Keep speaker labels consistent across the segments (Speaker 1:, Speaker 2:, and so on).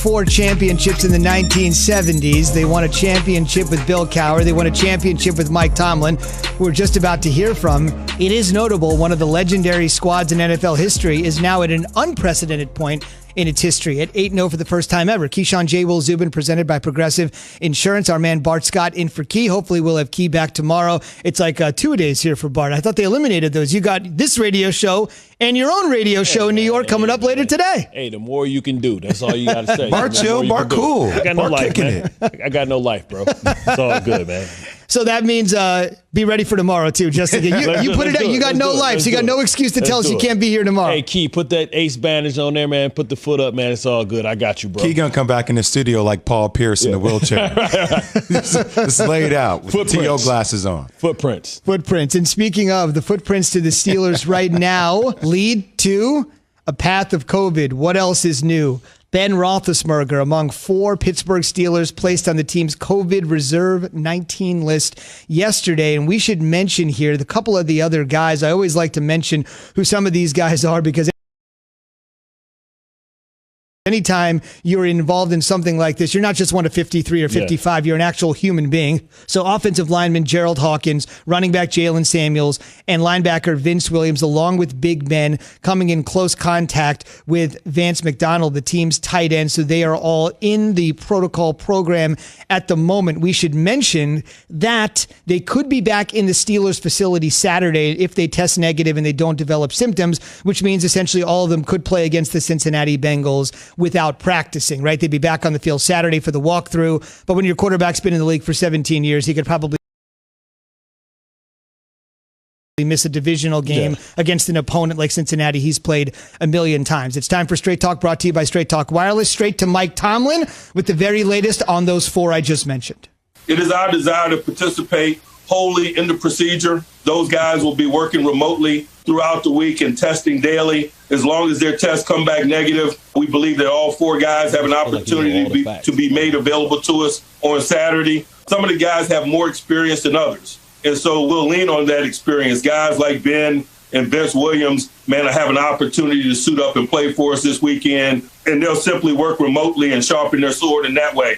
Speaker 1: 4 championships in the 1970s. They won a championship with Bill Cowher. They won a championship with Mike Tomlin, who we're just about to hear from. It is notable one of the legendary squads in NFL history is now at an unprecedented point in its history at 8-0 for the first time ever. Keyshawn J. Will Zubin presented by Progressive Insurance. Our man Bart Scott in for Key. Hopefully we'll have Key back tomorrow. It's like 2 days here for Bart. I thought they eliminated those. You got this radio show and your own radio show in New York coming up later today.
Speaker 2: Hey, the more you can do. That's all you got to say.
Speaker 3: Bart chill, Bart cool.
Speaker 2: I got no life, man. I got no life, bro. It's all good, man.
Speaker 1: So that means be ready for tomorrow, too, Justin. You put it out. You got no life, so you got no excuse to tell us you can't be here tomorrow.
Speaker 2: Hey, Key, put that ace bandage on there, man. Put the foot up, man. It's all good. I got you, bro.
Speaker 3: Key gonna come back in the studio like Paul Pierce in the wheelchair. Just laid out with T.O. glasses on.
Speaker 2: Footprints.
Speaker 1: And speaking of, the footprints to the Steelers right now lead to a path of COVID. What else is new? Ben Roethlisberger among 4 Pittsburgh Steelers placed on the team's COVID Reserve 19 list yesterday. And we should mention here the couple of the other guys. I always like to mention who some of these guys are because anytime you're involved in something like this, you're not just one of 53 or 55. You're an actual human being. So offensive lineman Gerald Hawkins, running back Jalen Samuels, and linebacker Vince Williams, along with big men, coming in close contact with Vance McDonald, the team's tight end. So they are all in the protocol program at the moment. We should mention that they could be back in the Steelers facility Saturday if they test negative and they don't develop symptoms, which means essentially all of them could play against the Cincinnati Bengals without practicing, right? They'd be back on the field Saturday for the walkthrough. But when your quarterback's been in the league for 17 years, he could probably miss a divisional game against an opponent like Cincinnati he's played a million times. It's time for Straight Talk, brought to you by Straight Talk Wireless. Straight to Mike Tomlin with the very latest on those 4 I just mentioned.
Speaker 4: It is our desire to participate wholly in the procedure. Those guys will be working remotely throughout the week and testing daily. As long as their tests come back negative, we believe that all 4 guys have an opportunity to be made available to us on Saturday. Some of the guys have more experience than others, and so we'll lean on that experience. Guys like Ben and Vince Williams, man, have an opportunity to suit up and play for us this weekend, and they'll simply work remotely and sharpen their sword in that way.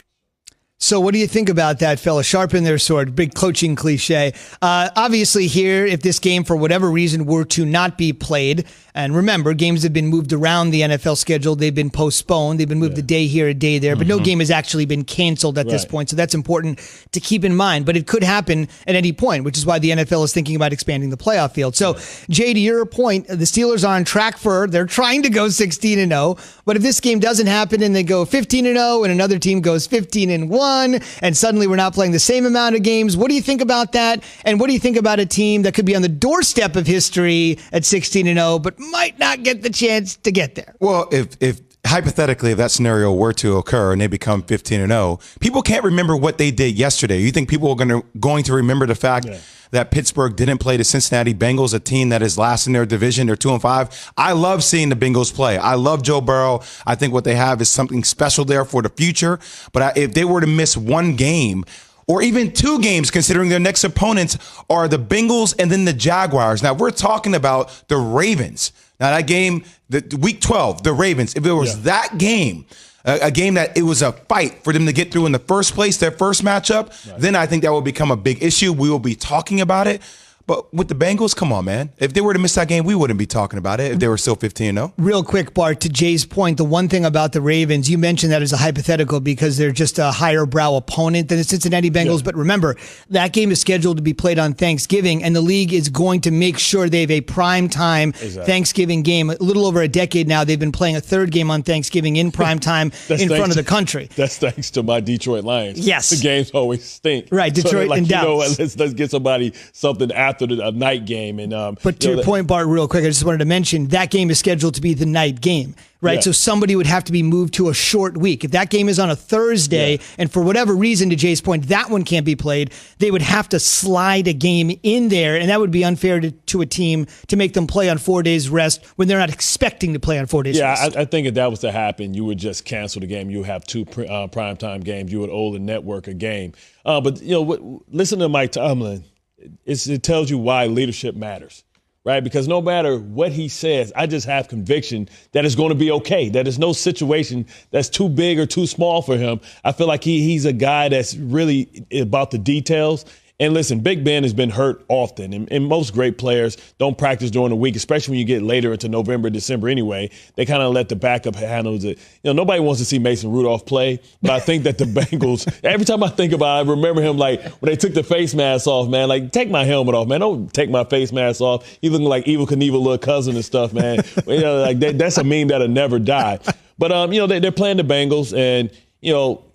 Speaker 1: So what do you think about that, fella? Sharpen their sword, big coaching cliche. Obviously here, if this game for whatever reason were to not be played, and remember, games have been moved around the NFL schedule. They've been postponed. They've been moved a day here, a day there, but no game has actually been canceled at this point. So that's important to keep in mind. But it could happen at any point, which is why the NFL is thinking about expanding the playoff field. So, Jay, to your point, the Steelers are on track they're trying to go 16-0. But if this game doesn't happen and they go 15-0 and another team goes 15-1 and suddenly we're not playing the same amount of games, what do you think about that? And what do you think about a team that could be on the doorstep of history at 16-0 but might not get the chance to get there?
Speaker 3: Well, if hypothetically, if that scenario were to occur and they become 15-0, people can't remember what they did yesterday. You think people are going to remember the fact that Pittsburgh didn't play the Cincinnati Bengals, a team that is last in their division? They're 2-5. I love seeing the Bengals play. I love Joe Burrow. I think what they have is something special there for the future. But if they were to miss one game, or even 2 games, considering their next opponents are the Bengals and then the Jaguars. Now, we're talking about the Ravens. Now, that game, the week 12, the Ravens, if it was that game, a game that it was a fight for them to get through in the first place, their first matchup, then I think that will become a big issue. We will be talking about it. But with the Bengals, come on, man. If they were to miss that game, we wouldn't be talking about it if they were still 15-0.
Speaker 1: Real quick, Bart, to Jay's point, the one thing about the Ravens, you mentioned that as a hypothetical because they're just a higher brow opponent than the Cincinnati Bengals. But remember, that game is scheduled to be played on Thanksgiving, and the league is going to make sure they have a prime time Thanksgiving game. A little over a decade now, they've been playing a 3rd game on Thanksgiving in prime time in front of the country.
Speaker 2: That's thanks to my Detroit Lions.
Speaker 1: Yes.
Speaker 2: The games always stink.
Speaker 1: Right, Detroit and Dallas.
Speaker 2: You know what, let's get somebody something after a night game. And
Speaker 1: but to your point, Bart, real quick, I just wanted to mention that game is scheduled to be the night game, right? So somebody would have to be moved to a short week. If that game is on a Thursday, and for whatever reason, to Jay's point, that one can't be played, they would have to slide a game in there, and that would be unfair to a team to make them play on 4 days rest when they're not expecting to play on 4 days rest.
Speaker 2: I think if that was to happen, you would just cancel the game. You would have 2 primetime games. You would owe the network a game. But listen to Mike Tomlin. It tells you why leadership matters, right? Because no matter what he says, I just have conviction that it's going to be okay, that there's no situation that's too big or too small for him. I feel like he's a guy that's really about the details. And listen, Big Ben has been hurt often, and most great players don't practice during the week, especially when you get later into November, December anyway. They kind of let the backup handle it. Nobody wants to see Mason Rudolph play, but I think that the Bengals, every time I think about it, I remember him like when they took the face mask off, man, like take my helmet off, man. Don't take my face mask off. He's looking like Evel Knievel little cousin and stuff, man. Like that's a meme that'll never die. But, they're playing the Bengals, and,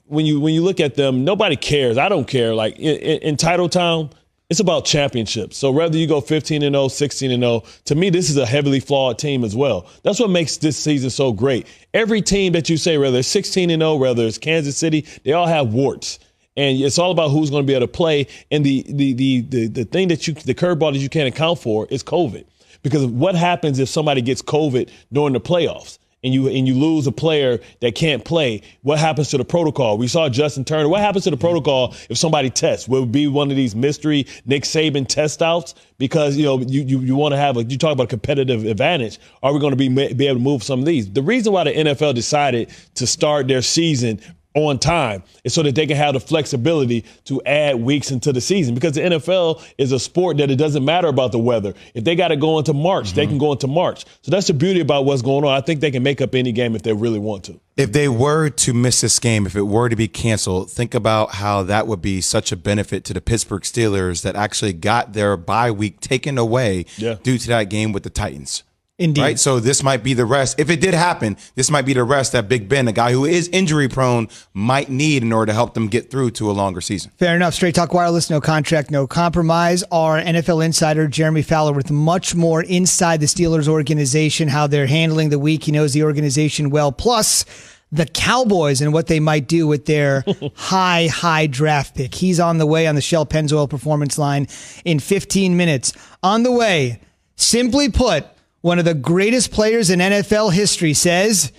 Speaker 2: when you look at them, nobody cares. I don't care. Like in Title Town, it's about championships. So whether you go 15-0, 16-0, to me, this is a heavily flawed team as well. That's what makes this season so great. Every team that you say, whether it's 16-0, whether it's Kansas City, they all have warts. And it's all about who's going to be able to play. And the thing the curveball that you can't account for is COVID. Because what happens if somebody gets COVID during the playoffs? And you lose a player that can't play, what happens to the protocol? We saw Justin Turner. What happens to the protocol if somebody tests? Will it be one of these mystery Nick Saban test outs? Because, you want to you talk about a competitive advantage. Are we going to be able to move some of these? The reason why the NFL decided to start their season on time is so that they can have the flexibility to add weeks into the season, because the NFL is a sport that it doesn't matter about the weather. If they got to go into March, they can go into March. So that's the beauty about what's going on. I think they can make up any game if they really want to.
Speaker 3: If they were to miss this game, if it were to be canceled, think about how that would be such a benefit to the Pittsburgh Steelers that actually got their bye week taken away due to that game with the Titans.
Speaker 1: Indeed.
Speaker 3: Right. So this might be the rest. If it did happen, this might be the rest that Big Ben, a guy who is injury prone, might need in order to help them get through to a longer season.
Speaker 1: Fair enough. Straight Talk Wireless, no contract, no compromise. Our NFL insider, Jeremy Fowler, with much more inside the Steelers organization, how they're handling the week. He knows the organization well. Plus, the Cowboys and what they might do with their high draft pick. He's on the way on the Shell Pennzoil Performance Line in 15 minutes. On the way, simply put, one of the greatest players in NFL history says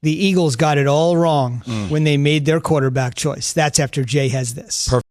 Speaker 1: the Eagles got it all wrong when they made their quarterback choice. That's after Jay has this. Perfect.